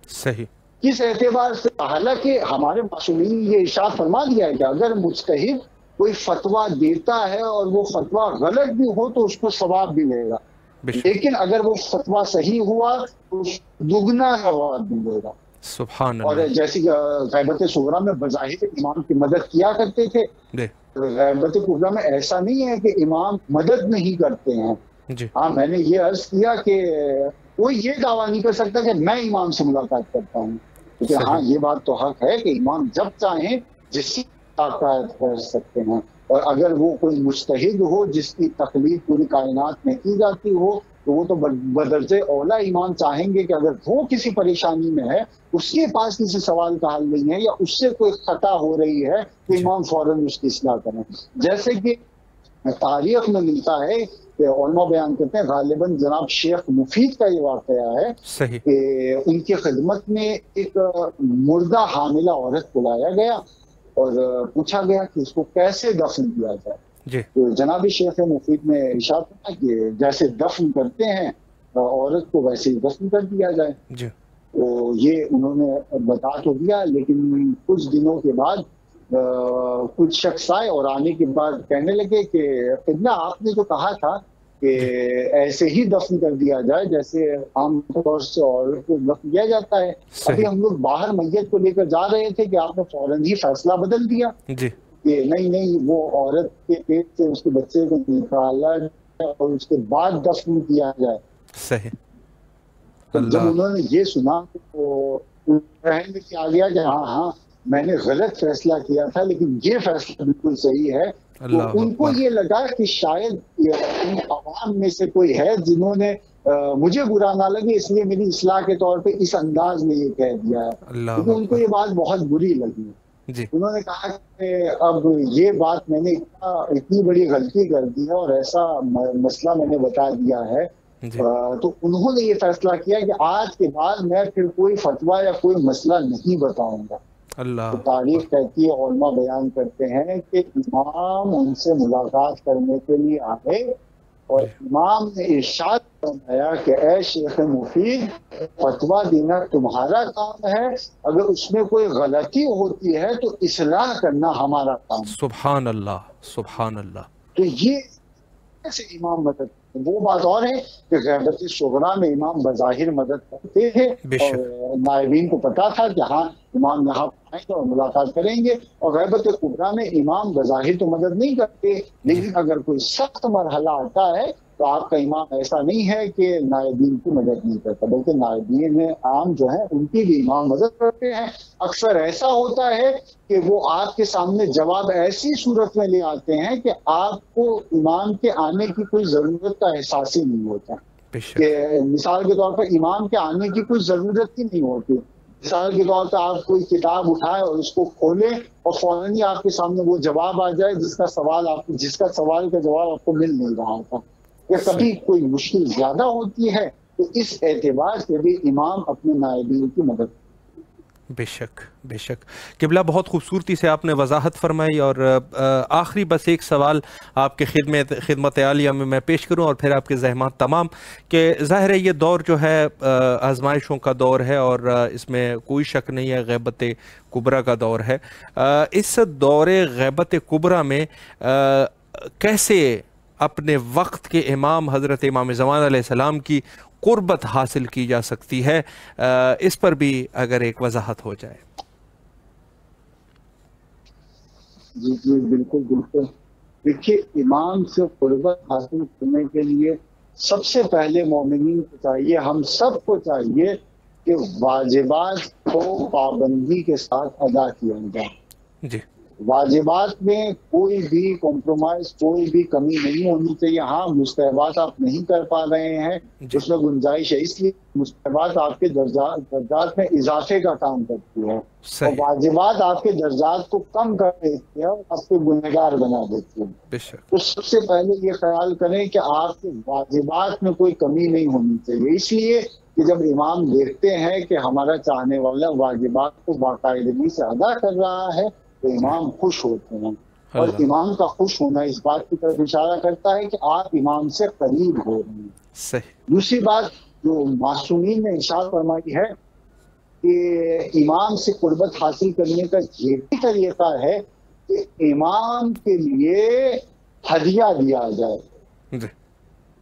صحیح۔ کس اعتبار سے؟ حالانکہ ہمارے معصومین نے یہ ارشاد فرما دیا ہے کہ اگر مجتہد کوئی فتویٰ دیتا ہے اور وہ فتویٰ غلط بھی ہو تو اس کو ثواب بھی ملے گا، لیکن اگر وہ فتویٰ صحیح ہوا تو دگنا ثواب ملے گا۔ سبحان اور اللہ۔ جیسی غیبت صغریٰ میں بظاہر امام کی مدد کیا کرتے تھے، غیبت کبریٰ میں ایسا نہیں ہے کہ امام مدد نہیں کرتے ہیں۔ ہاں، میں نے یہ عرض کیا کہ کوئی یہ دعویٰ نہیں کر سکتا کہ میں امام سے ملاقات کرتا ہوں، لیکن ہاں یہ بات تو حق ہے کہ امام جب چاہیں جس کی ملاقات کر سکتے ہیں، اور اگر وہ کوئی مجتہد ہو جس کی تقلید پوری کائنات میں کی جاتی ہو تو وہ تو بدرجہ اولا امام چاہیں گے کہ اگر وہ کسی پریشانی میں ہے، اس کے پاس کسی سوال کا حل نہیں ہے یا اس سے کوئی خطا ہو رہی ہے تو امام فوراً اس کی اصلاح کریں۔ جیسے کہ تاریخ میں ملتا ہے کہ علماء بیان کرتے ہیں، غالباً جناب شیخ مفید کا یہ واقعہ ہے کہ ان کی خدمت میں ایک مردہ حاملہ عورت کو لایا گیا اور پوچھا گیا کہ اس کو کیسے دفن کیا جائے۔ تو جناب شیخ مفید نے ارشاد کیا کہ جیسے دفن کرتے ہیں عورت کو ویسے ہی دفن کر دیا جائے۔ تو یہ انہوں نے بتا تو دیا، لیکن کچھ دنوں کے بعد کچھ شخص آئے اور آنے کے بعد کہنے لگے کہ قبلہ آپ نے جو کہا تھا کہ ایسے ہی دفن کر دیا جائے جیسے عام طور سے عورت کو دفن کیا جاتا ہے، ابھی ہم لوگ باہر میت کو لے کر جا رہے تھے کہ آپ نے فوراً ہی فیصلہ بدل دیا کہ نہیں وہ عورت کے پیٹ سے اس کے بچے کو نکالا جائے اور اس کے بعد دفن کیا جائے۔ صحیح۔ جب انہوں نے یہ سنا تو ذہن میں کیا گیا کہ ہاں میں نے غلط فیصلہ کیا تھا لیکن یہ فیصلہ بالکل صحیح ہے۔ تو ان کو یہ لگا کہ شاید ان عوام میں سے کوئی ہے جنہوں نے مجھے برا نہ لگے اس لیے میری اصلاح کے طور پہ اس انداز میں یہ کہہ دیا ہے، کیونکہ ان کو یہ بات بہت بری لگی۔ انہوں نے کہا کہ اب یہ بات میں نے اتنی بڑی غلطی کر دی ہے اور ایسا مسئلہ میں نے بتا دیا ہے، تو انہوں نے یہ فیصلہ کیا کہ آج کے بعد میں پھر کوئی فتویٰ یا کوئی مسئلہ نہیں بتاؤں گا۔ تو تاریخ کہتی ہے، علماء بیان کرتے ہیں کہ امام ان سے ملاقات کرنے کے لیے آئے اور امام نے ارشاد فرمایا کہ اے شیخ مفید، فتویٰ دینا تمہارا کام ہے، اگر اس میں کوئی غلطی ہوتی ہے تو اصلاح کرنا ہمارا کام۔ سبحان اللہ، سبحان اللہ۔ تو یہ سے امام مدد، وہ بات اور ہے کہ غیبت صغریٰ میں امام بظاہر مدد کرتے تھے اور نائبین کو پتا تھا کہ ہاں امام یہاں آئیں گے اور ملاقات کریں گے، اور غیبت کبریٰ میں امام بظاہر تو مدد نہیں کرتے، لیکن اگر کوئی سخت مرحلہ آتا ہے تو آپ کا امام ایسا نہیں ہے کہ نائبین کی مدد نہیں کرتا، بلکہ نائبین عام جو ہیں ان کی بھی امام مدد کرتے ہیں۔ اکثر ایسا ہوتا ہے کہ وہ آپ کے سامنے جواب ایسی صورت میں لے آتے ہیں کہ آپ کو امام کے آنے کی کوئی ضرورت کا احساس ہی نہیں ہوتا، کہ مثال کے طور پر امام کے آنے کی کوئی ضرورت ہی نہیں ہوتی۔ مثال کے طور پر آپ کوئی کتاب اٹھائیں اور اس کو کھولیں اور فوراً ہی آپ کے سامنے وہ جواب آ جائے جس کا سوال کا جواب آپ کو مل نہیں رہا تھا، یا کبھی کوئی مشکل زیادہ ہوتی ہے تو اس اعتبار سے بھی امام اپنے نائبین کی مدد۔ بے شک، بے شک قبلہ، بہت خوبصورتی سے آپ نے وضاحت فرمائی، اور آخری بس ایک سوال آپ کے خدمت عالیہ میں پیش کروں اور پھر آپ کے زحمات تمام، کہ ظاہر ہے یہ دور جو ہے آزمائشوں کا دور ہے اور اس میں کوئی شک نہیں ہے غیبت کبریٰ کا دور ہے۔ اس دور غیبت کبریٰ میں کیسے اپنے وقت کے امام حضرت امام زمان علیہ السلام کی قربت حاصل کی جا سکتی ہے، اس پر بھی اگر ایک وضاحت ہو جائے۔ جی بالکل بالکل۔ دیکھیے، امام سے قربت حاصل کرنے کے لیے سب سے پہلے مومنین کو چاہیے، ہم سب کو چاہیے کہ واجبات کو پابندی کے ساتھ ادا کیا جائے۔ جی، واجبات میں کوئی بھی کمپرومائز، کوئی بھی کمی نہیں ہونی چاہیے۔ ہاں، مستحبات آپ نہیں کر پا رہے ہیں، اس میں گنجائش ہے، اس لیے مستحبات آپ کے درجات میں اضافے کا کام کرتی ہے، اور واجبات آپ کے درجات کو کم کر دیتی ہے اور آپ کو گنہگار بنا دیتی ہے۔ تو سب سے پہلے یہ خیال کریں کہ آپ کے واجبات میں کوئی کمی نہیں ہونی چاہیے، اس لیے کہ جب امام دیکھتے ہیں کہ ہمارا چاہنے والا واجبات کو باقاعدگی سے ادا کر رہا ہے تو امام خوش ہوتے ہیں، اور امام کا خوش ہونا اس بات کی طرف اشارہ کرتا ہے کہ آپ امام سے قریب ہو رہے ہیں۔ صحیح۔ دوسری بات جو معصومین نے ارشاد فرمائی ہے کہ امام سے قربت حاصل کرنے کا یہ بھی طریقہ ہے کہ امام کے لیے ہدیہ دیا جائے۔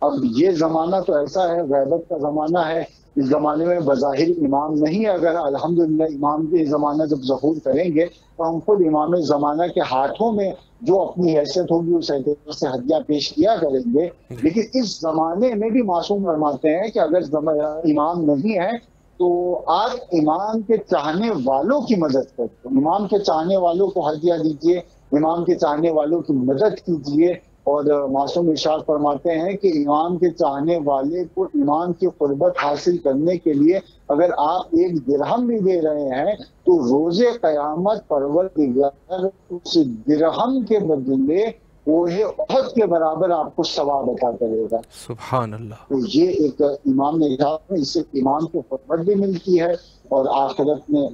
اب یہ زمانہ تو ایسا ہے، غیبت کا زمانہ ہے، اس زمانے میں بظاہر امام نہیں، اگر الحمدللہ امام کے زمانہ جب ظہور کریں گے تو ہم خود امام زمانہ کے ہاتھوں میں جو اپنی حیثیت ہوگی اس اعتبار سے ہدیہ پیش کیا کریں گے۔ لیکن اس زمانے میں بھی معصوم فرماتے ہیں کہ اگر امام نہیں ہے تو آپ امام کے چاہنے والوں کی مدد کریں، امام کے چاہنے والوں کو ہدیہ دیجیے، امام کے چاہنے والوں کی مدد کیجیے۔ اور معصوم ارشاد فرماتے ہیں کہ امام کے چاہنے والے کو امام کی قربت حاصل کرنے کے لیے اگر آپ 1 درہم بھی دے رہے ہیں تو روز قیامت پروردگار اس درہم کے بدلے کوہ احد کے برابر آپ کو ثواب عطا کرے گا۔ سبحان اللہ۔ تو یہ ایک امام نے کہا، اس سے امام کو قربت بھی ملتی ہے اور آخرت میں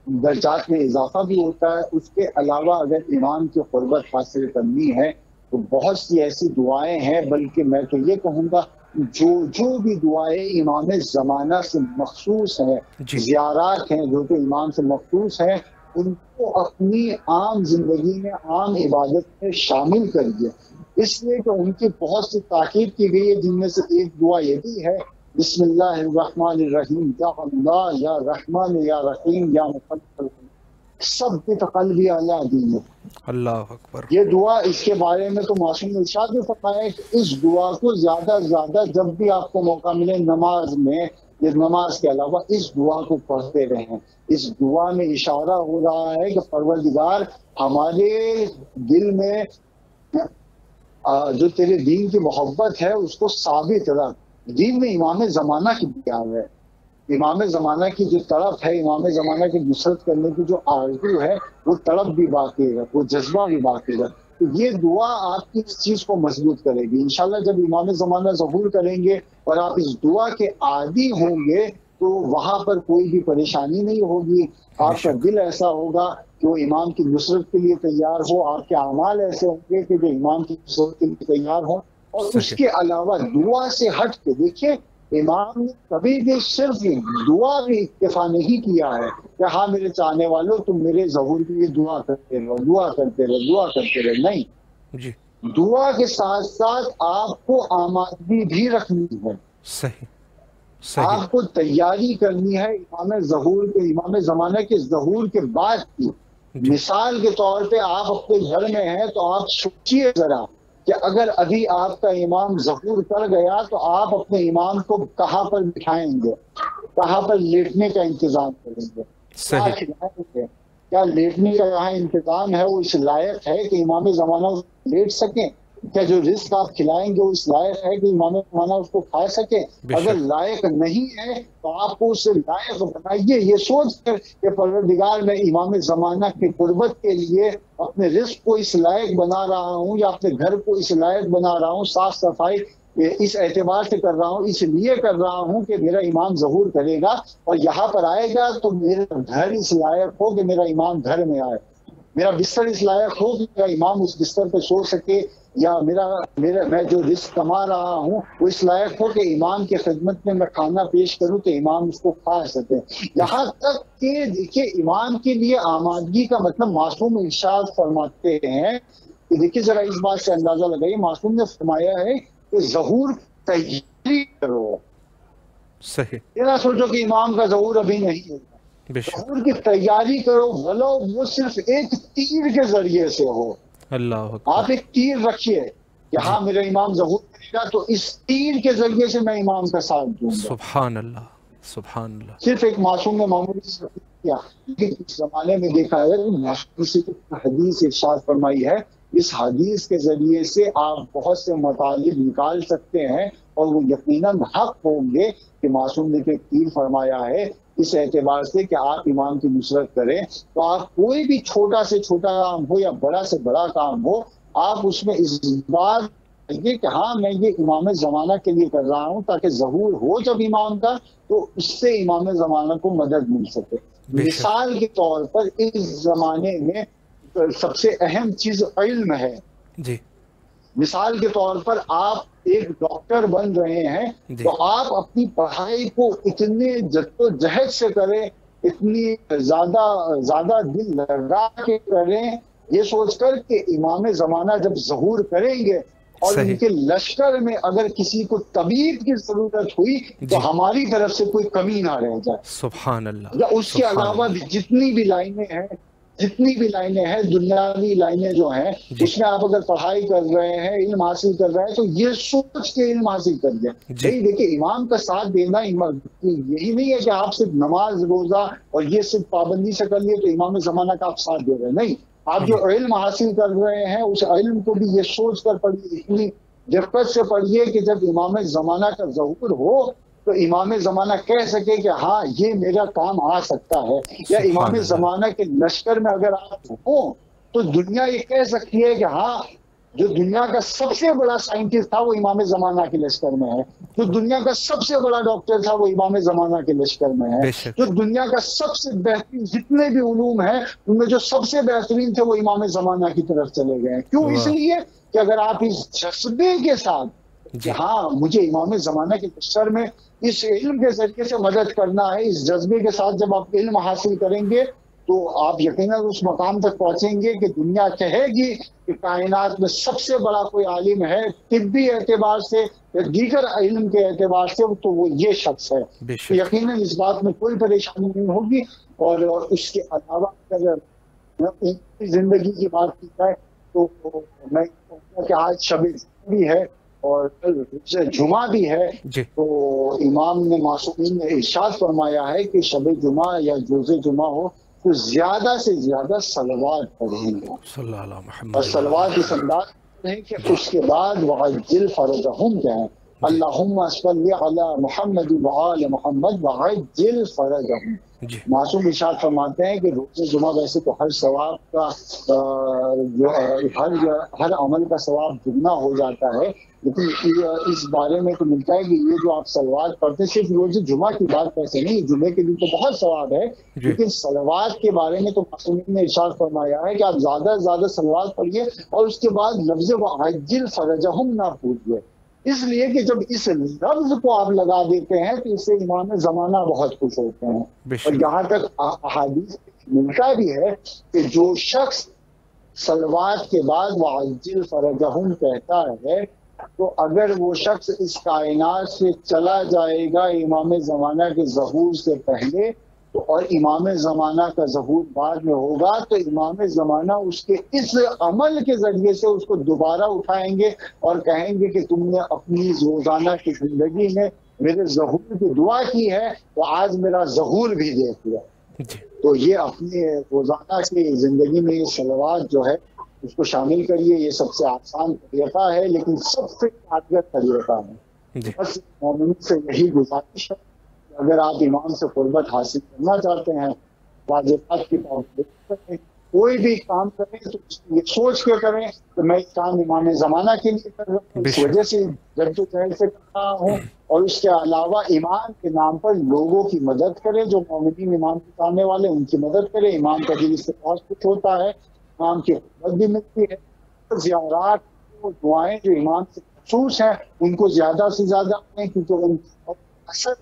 درجات میں اضافہ بھی ہوتا ہے۔ اس کے علاوہ اگر امام کی قربت حاصل کرنی ہے تو بہت سی ایسی دعائیں ہیں، بلکہ میں تو یہ کہوں گا جو بھی دعائیں امام زمانہ سے مخصوص ہیں، زیارات ہیں جو کہ امام سے مخصوص ہیں، ان کو اپنی عام زندگی میں، عام عبادت میں شامل کریے، اس لیے کہ ان کی بہت سی تاکید کی گئی ہے، جن میں سے ایک دعا یہ بھی ہے، بسم اللہ الرحمن الرحیم، یا اللہ یا رحمان یا رحیم یا مقلب ثبت قلبی علی دینک۔ اللہ اکبر۔ یہ دعا، اس کے بارے میں تو معصوم ارشاد نے فرمایا ہے کہ اس دعا کو زیادہ سے زیادہ جب بھی آپ کو موقع ملے نماز میں، یا نماز کے علاوہ اس دعا کو پڑھتے رہیں۔ اس دعا میں اشارہ ہو رہا ہے کہ پروردگار ہمارے دل میں جو تیرے دین کی محبت ہے اس کو ثابت رکھ۔ دین میں امام زمانہ کی بیان ہے، امام زمانہ کی جو طرف ہے، امام زمانہ کی نصرت کرنے کی جو آرزو ہے، وہ طرف بھی باقی ہے، وہ جذبہ بھی باقی ہے۔ تو یہ دعا آپ کی اس چیز کو مضبوط کرے گی۔ انشاءاللہ جب امام زمانہ ظہور کریں گے اور آپ اس دعا کے عادی ہوں گے تو وہاں پر کوئی بھی پریشانی نہیں ہوگی، آپ کا دل ایسا ہوگا کہ وہ امام کی نصرت کے لیے تیار ہو، آپ کے اعمال ایسے ہوں گے کہ جو امام کی نصرت کے لیے تیار ہوں۔ اور اس کے علاوہ دعا سے ہٹ کے دیکھیے، امام نے کبھی بھی صرف دعا بھی اکتفا نہیں کیا ہے کہ ہاں میرے چاہنے والوں تم میرے ظہور کے لیے دعا کرتے رہو، دعا کرتے رہو، دعا کرتے رہو، نہیں، جی، دعا کے ساتھ ساتھ آپ کو آمادگی بھی رکھنی ہے، صحیح صحیح، آپ کو تیاری کرنی ہے امام ظہور کے، امام زمانہ کے ظہور کے بعد کی۔ مثال کے طور پہ آپ اپنے گھر میں ہیں تو آپ سوچیے ذرا کہ اگر ابھی آپ کا امام ظہور کر گیا تو آپ اپنے امام کو کہاں پر بٹھائیں گے، کہاں پر لیٹنے کا انتظام کریں گے، کیا کھلائیں گے، کیا لیٹنے کا یہاں انتظام ہے وہ اس لائق ہے کہ امام زمانہ لیٹ سکیں؟ کیا جو رزق آپ کھلائیں گے وہ اس لائق ہے کہ امام زمانہ اس کو کھا سکے؟ اگر لائق نہیں ہے تو آپ کو اس سے لائق بنائیے، یہ سوچ کر کہ پروردگار میں امام زمانہ کی قربت کے لیے اپنے رزق کو اس لائق بنا رہا ہوں یا اپنے گھر کو اس لائق بنا رہا ہوں، صاف صفائی اس اعتبار سے کر رہا ہوں، اس لیے کر رہا ہوں کہ میرا امام ظہور کرے گا اور یہاں پر آئے گا تو میرا گھر اس لائق ہو کہ میرا امام گھر میں آئے، میرا بستر اس لائق ہو کہ میرا امام اس بستر پہ سو سکے، یا میں جو رزق کما رہا ہوں وہ اس لائق ہو کہ امام کی خدمت میں کھانا پیش کروں تو امام اس کو کھا سکے۔ یہاں تک کہ دیکھیے امام کے لیے آمادگی کا مطلب معصوم ارشاد فرماتے ہیں کہ دیکھیے ذرا اس بات سے اندازہ لگائیے، معصوم نے فرمایا ہے کہ ظہور تیاری کرو، صحیح، یہ نہ سوچو کہ امام کا ظہور ابھی نہیں ہوگا، ظہور کی تیاری کرو، بھلو وہ صرف ایک تیر کے ذریعے سے ہو۔ اللہ آپ ایک تیر رکھیے کہ ہاں میرا امام ظہور کرے گا تو اس تیر کے ذریعے سے میں امام کا ساتھ دوں گا۔ سبحان اللہ، سبحان اللہ۔ صرف ایک معصوم نے معمولی سے کیا، لیکن اس زمانے میں دیکھا ہے معصوم سے حدیث ارشاد فرمائی ہے، اس حدیث کے ذریعے سے آپ بہت سے مطالب نکال سکتے ہیں اور وہ یقیناً حق ہوں گے کہ معصوم نے تیر فرمایا ہے اس اعتبار سے کہ آپ امام کی نصرت کریں تو آپ کوئی بھی چھوٹا سے چھوٹا کام ہو یا بڑا سے بڑا کام ہو، آپ اس میں اس بات کہ ہاں میں یہ امام زمانہ کے لیے کر رہا ہوں تاکہ ظہور ہو جب امام کا تو اس سے امام زمانہ کو مدد مل سکے۔ مثال کے طور پر اس زمانے میں سب سے اہم چیز علم ہے. جی مثال کے طور پر آپ ایک ڈاکٹر بن رہے ہیں تو آپ اپنی پڑھائی کو اتنے جدوجہد سے کریں, اتنی زیادہ دل لگا کے کریں, یہ سوچ کر کہ امام زمانہ جب ظہور کریں گے اور ان کے لشکر میں اگر کسی کو طبیب کی ضرورت ہوئی تو ہماری طرف سے کوئی کمی نہ رہ جائے. سبحان اللہ. یا اس کے علاوہ بھی جتنی بھی لائنیں ہیں دنیاوی لائنیں جو ہیں, اس میں آپ اگر پڑھائی کر رہے ہیں, علم حاصل کر رہے ہیں, تو یہ سوچ کے علم حاصل کریے. دیکھیے امام کا ساتھ دینا یہی نہیں ہے کہ آپ صرف نماز روزہ اور یہ صرف پابندی سے کر لیے تو امام زمانہ کا آپ ساتھ دے رہے ہیں. نہیں, آپ جو علم حاصل کر رہے ہیں اس علم کو بھی یہ سوچ کر پڑھیے, اتنی دقت سے پڑھیے کہ جب امام زمانہ کا ظہور ہو تو امام زمانہ کہہ سکے کہ ہاں یہ میرا کام آ سکتا ہے. یا امام زمانہ کے لشکر میں اگر آپ ہوں تو دنیا یہ کہہ سکتی ہے کہ ہاں جو دنیا کا سب سے بڑا سائنٹسٹ تھا وہ امام زمانہ کے لشکر میں ہے, جو دنیا کا سب سے بڑا ڈاکٹر تھا وہ امام زمانہ کے لشکر میں ہے, جو دنیا کا سب سے بہترین جتنے بھی علوم ہیں ان میں جو سب سے بہترین تھے وہ امام زمانہ کی طرف چلے گئے. کیوں؟ اس لیے کہ اگر آپ اس جذبے کے ساتھ کہ ہاں مجھے امام زمانہ کے لشکر میں اس علم کے ذریعے سے مدد کرنا ہے, اس جذبے کے ساتھ جب آپ علم حاصل کریں گے تو آپ یقیناً اس مقام تک پہنچیں گے کہ دنیا کہے گی کہ کائنات میں سب سے بڑا کوئی عالم ہے طبی اعتبار سے یا دیگر علم کے اعتبار سے تو وہ یہ شخص ہے. یقیناً اس بات میں کوئی پریشانی نہیں ہوگی. اور اس کے علاوہ اگر زندگی کی بات کی جائے تو میں کہوں کہ آج شب بھی ہے اور جمعہ بھی ہے, تو امام نے معصومین نے ارشاد فرمایا ہے کہ شب جمعہ یا جوز جمعہ ہو تو زیادہ سے زیادہ صلوات پڑھیں گے اور صلوات اس انداز ہے کہ اس کے بعد وعجل فرجہم کیا ہے, اللہم صلی علی محمد وآل محمد وعجل فرجہم. معصوم ارشاد فرماتے ہیں کہ روز جمعہ ویسے تو ہر ثواب کا ہر عمل کا ثواب دگنا ہو جاتا ہے, لیکن اس بارے میں تو ملتا ہے کہ یہ جو آپ صلوات پڑھتے ہیں صرف روز جمعہ کی بات ویسے نہیں, جمعے کے دن تو بہت ثواب ہے, لیکن صلوات کے بارے میں تو معصومین نے ارشاد فرمایا ہے کہ آپ زیادہ سے زیادہ صلوات پڑھیے اور اس کے بعد لفظ وعجل فرجہم نہ بھولیے, اس لیے کہ جب اس لفظ کو آپ لگا دیتے ہیں تو اس سے امام زمانہ بہت خوش ہوتے ہیں. اور یہاں تک احادیث ملتا بھی ہے کہ جو شخص صلوات کے بعد وعجل فرجہم کہتا ہے تو اگر وہ شخص اس کائنات سے چلا جائے گا امام زمانہ کے ظہور سے پہلے تو اور امام زمانہ کا ظہور بعد میں ہوگا تو امام زمانہ اس کے اس عمل کے ذریعے سے اس کو دوبارہ اٹھائیں گے اور کہیں گے کہ تم نے اپنی روزانہ کی زندگی میں میرے ظہور کی دعا کی ہے تو آج میرا ظہور بھی دیکھ لیا. تو یہ اپنی روزانہ کی زندگی میں یہ صلوات جو ہے اس کو شامل کریے. یہ سب سے آسان طریقہ ہے لیکن سب سے کارگر طریقہ ہے. بس مومن سے یہی گزارش ہے کہ اگر آپ امام سے قربت حاصل کرنا چاہتے ہیں واجبات کی پابندی کریں, کوئی بھی کام کریں تو یہ سوچ کے کریں کہ میں کام امام زمانہ کے لیے کر رہا ہوں, اس وجہ سے جدوجہد سے کر رہا ہوں, اور اس کے علاوہ امام کے نام پر لوگوں کی مدد کریں, جو مومنین امام کے سامنے والے ان کی مدد کریں. امام کا دل سے بہت کچھ ہوتا ہے, امام کی قربت بھی ملتی ہے. زیارات دعائیں جو امام سے مخصوص ہیں ان کو زیادہ سے زیادہ کریں کیونکہ ان کا اثر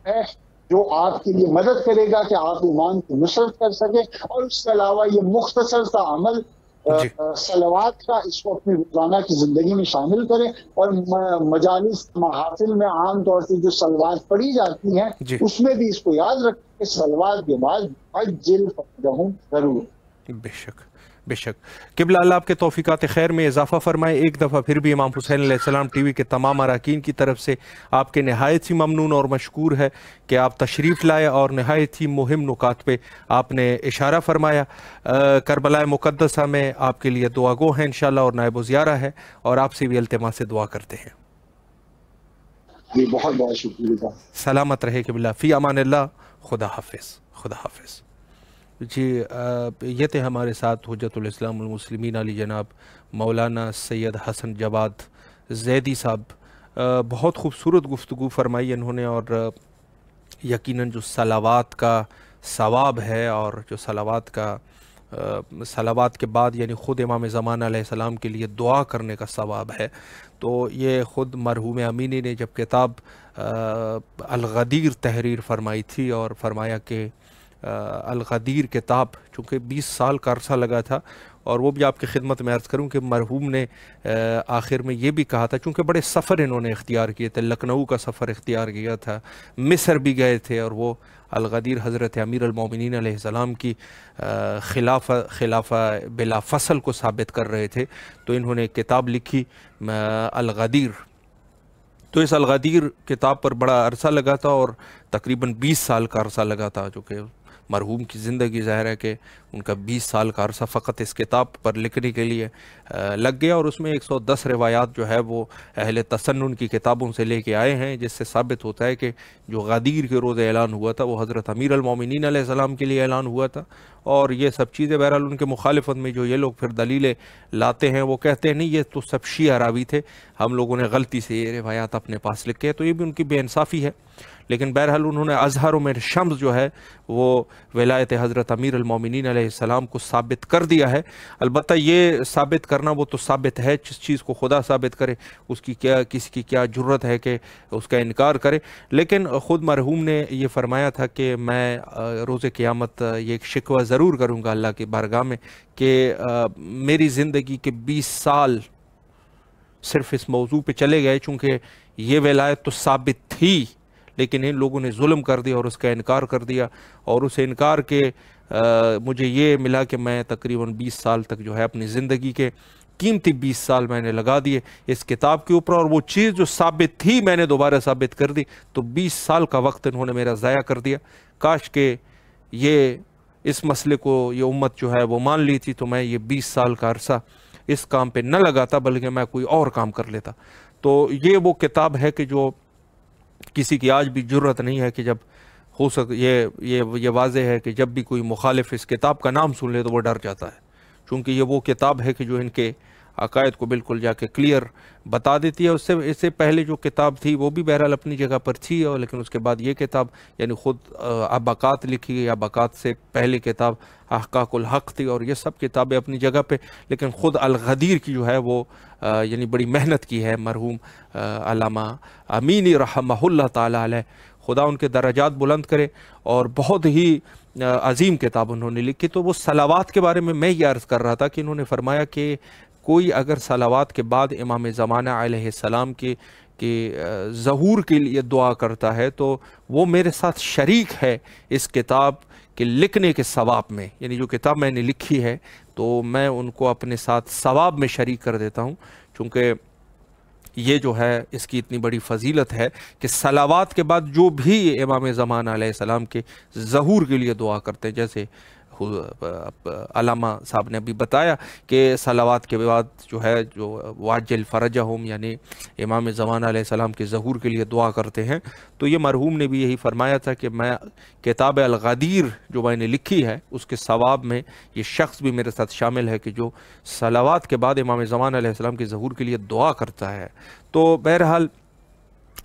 ہے جو آپ کے لیے مدد کرے گا کہ آپ ایمان کی نصرت کر سکیں. اور اس کے علاوہ یہ مختصر سا عمل صلوات کا اس کو اپنی روزانہ کی زندگی میں شامل کریں اور مجالس محافل میں عام طور سے جو صلوات پڑھی جاتی ہیں اس میں بھی اس کو یاد رکھیں کہ صلوات کے بعد عجل فرجہم ضرور. بے شک بے شک. قبلہ اللہ آپ کے توفیقات خیر میں اضافہ فرمائے. ایک دفعہ پھر بھی امام حسین علیہ السلام ٹی وی کے تمام اراکین کی طرف سے آپ کے نہایت ہی ممنون اور مشکور ہے کہ آپ تشریف لائے اور نہایت ہی مہم نکات پہ آپ نے اشارہ فرمایا. کربلا مقدسہ میں آپ کے لیے دعا گو ہیں انشاءاللہ اور نائب وزیارہ ہے اور آپ سے بھی التماس سے دعا کرتے ہیں. جی بہت بہت شکریہ. سلامت رہے قبلہ. فی امان اللہ. خدا حافظ. خدا حافظ. جی یہ تھے ہمارے ساتھ حجت الاسلام المسلمین علی جناب مولانا سید حسن جواد زیدی صاحب. بہت خوبصورت گفتگو فرمائی انہوں نے اور یقیناً جو صلوات کا ثواب ہے اور جو صلوات کا صلوات کے بعد یعنی خود امام زمانہ علیہ السلام کے لیے دعا کرنے کا ثواب ہے۔ تو یہ خود مرحوم امینی نے جب کتاب الغدیر تحریر فرمائی تھی اور فرمایا کہ الغدیر کتاب، چونکہ 20 سال کا عرصہ لگا تھا، اور وہ بھی آپ کی خدمت میں عرض کروں کہ مرحوم نے آخر میں یہ بھی کہا تھا، چونکہ بڑے سفر انہوں نے اختیار کیے تھے، لکھنؤ کا سفر اختیار کیا تھا، مصر بھی گئے تھے، اور وہ الغدیر حضرت امیر المومنین علیہ السلام کی خلافہ بلا فصل کو ثابت کر رہے تھے، تو انہوں نے کتاب لکھی الغدیر۔ تو اس الغدیر کتاب پر بڑا عرصہ لگا تھا، اور تقریباً 20 سال کا عرصہ لگا تھا، جو کہ مرحوم کی زندگی ظاہر ہے کہ ان کا 20 سال کا عرصہ فقط اس کتاب پر لکھنے کے لیے لگ گیا، اور اس میں 110 روایات جو ہے وہ اہل تسنن کی کتابوں سے لے کے آئے ہیں، جس سے ثابت ہوتا ہے کہ جو غدیر کے روز اعلان ہوا تھا وہ حضرت امیر المومنین علیہ السلام کے لیے اعلان ہوا تھا۔ اور یہ سب چیزیں بہرحال ان کے مخالفت میں جو یہ لوگ پھر دلیلیں لاتے ہیں، وہ کہتے ہیں نہیں یہ تو سب شیعہ راوی تھے، ہم لوگوں نے غلطی سے یہ روایات اپنے پاس لکھے، تو یہ بھی ان کی بے انصافی ہے۔ لیکن بہرحال انہوں نے ازہر میں شمس جو ہے وہ ولایت حضرت امیر المومنین علیہ السلام کو ثابت کر دیا ہے۔ البتہ یہ ثابت کرنا وہ تو ثابت ہے، جس چیز کو خدا ثابت کرے اس کی کسی کی کیا جرت ہے کہ اس کا انکار کرے۔ لیکن خود مرحوم نے یہ فرمایا تھا کہ میں روز قیامت یہ ایک شکوہ ضرور کروں گا اللہ کی بارگاہ میں کہ میری زندگی کے 20 سال صرف اس موضوع پہ چلے گئے، چونکہ یہ ولایت تو ثابت تھی لیکن ان لوگوں نے ظلم کر دیا اور اس کا انکار کر دیا، اور اس انکار کے مجھے یہ ملا کہ میں تقریباً 20 سال تک جو ہے اپنی زندگی کے قیمتی 20 سال میں نے لگا دیے اس کتاب کے اوپر، اور وہ چیز جو ثابت تھی میں نے دوبارہ ثابت کر دی، تو 20 سال کا وقت انہوں نے میرا ضائع کر دیا۔ کاش کہ یہ اس مسئلے کو یہ امت جو ہے وہ مان لی تھی، تو میں یہ 20 سال کا عرصہ اس کام پہ نہ لگاتا بلکہ میں کوئی اور کام کر لیتا۔ تو یہ وہ کتاب ہے کہ جو کسی کی آج بھی جرت نہیں ہے کہ جب ہو یہ واضح ہے کہ جب بھی کوئی مخالف اس کتاب کا نام سن لے تو وہ ڈر جاتا ہے، چونکہ یہ وہ کتاب ہے کہ جو ان کے عقائد کو بالکل جا کے کلیئر بتا دیتی ہے۔ اس سے پہلے جو کتاب تھی وہ بھی بہرحال اپنی جگہ پر تھی، اور لیکن اس کے بعد یہ کتاب یعنی خود اباقات لکھی گئی، اباقات سے پہلے کتاب احقاق الحق تھی، اور یہ سب کتابیں اپنی جگہ پہ، لیکن خود الغدیر کی جو ہے وہ یعنی بڑی محنت کی ہے مرحوم علامہ امینی رحمہ اللہ تعالی علیہ، خدا ان کے درجات بلند کرے، اور بہت ہی عظیم کتاب انہوں نے لکھی۔ تو وہ صلوات کے بارے میں یہ عرض کر رہا تھا کہ انہوں نے فرمایا کہ کوئی اگر صلوات کے بعد امام زمانہ علیہ السلام کے ظہور کے لیے دعا کرتا ہے تو وہ میرے ساتھ شریک ہے اس کتاب کے لکھنے کے ثواب میں، یعنی جو کتاب میں نے لکھی ہے تو میں ان کو اپنے ساتھ ثواب میں شریک کر دیتا ہوں، چونکہ یہ جو ہے اس کی اتنی بڑی فضیلت ہے کہ صلوات کے بعد جو بھی امام زمانہ علیہ السلام کے ظہور کے لیے دعا کرتے ہیں، جیسے علامہ صاحب نے ابھی بتایا کہ صلوات کے بعد جو ہے جو واجل فرجہم یعنی امام زمانہ علیہ السلام کے ظہور کے لیے دعا کرتے ہیں، تو یہ مرحوم نے بھی یہی فرمایا تھا کہ میں کتاب الغدیر جو میں نے لکھی ہے اس کے ثواب میں یہ شخص بھی میرے ساتھ شامل ہے کہ جو صلوات کے بعد امام زمانہ علیہ السلام کے ظہور کے لیے دعا کرتا ہے۔ تو بہرحال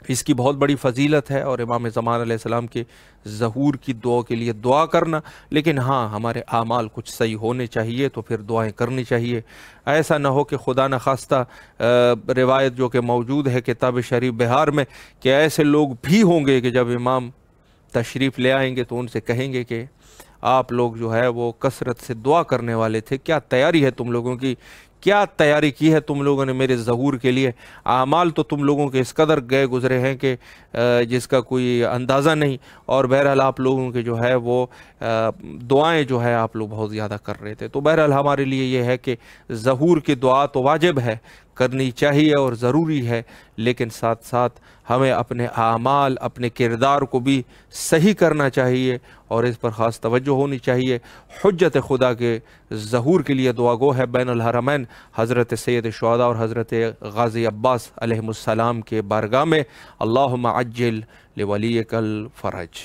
اس کی بہت بڑی فضیلت ہے، اور امام زمان علیہ السلام کے ظہور کی دعا کے لیے دعا کرنا، لیکن ہاں ہمارے اعمال کچھ صحیح ہونے چاہیے تو پھر دعائیں کرنی چاہیے۔ ایسا نہ ہو کہ خدا نخواستہ روایت جو کہ موجود ہے کتاب شریف بہار میں کہ ایسے لوگ بھی ہوں گے کہ جب امام تشریف لے آئیں گے تو ان سے کہیں گے کہ آپ لوگ جو ہے وہ کثرت سے دعا کرنے والے تھے، کیا تیاری ہے تم لوگوں کی، کیا تیاری کی ہے تم لوگوں نے میرے ظہور کے لیے، اعمال تو تم لوگوں کے اس قدر گئے گزرے ہیں کہ جس کا کوئی اندازہ نہیں، اور بہرحال آپ لوگوں کے جو ہے وہ دعائیں جو ہے آپ لوگ بہت زیادہ کر رہے تھے۔ تو بہرحال ہمارے لیے یہ ہے کہ ظہور کی دعا تو واجب ہے، کرنی چاہیے اور ضروری ہے، لیکن ساتھ ساتھ ہمیں اپنے اعمال اپنے کردار کو بھی صحیح کرنا چاہیے اور اس پر خاص توجہ ہونی چاہیے۔ حجت خدا کے ظہور کے لیے دعا گو ہے بین الحرمین حضرت سید شہداء اور حضرت غازی عباس علیہ السلام کے بارگاہ میں، اللہم عجل لولیک الفرج۔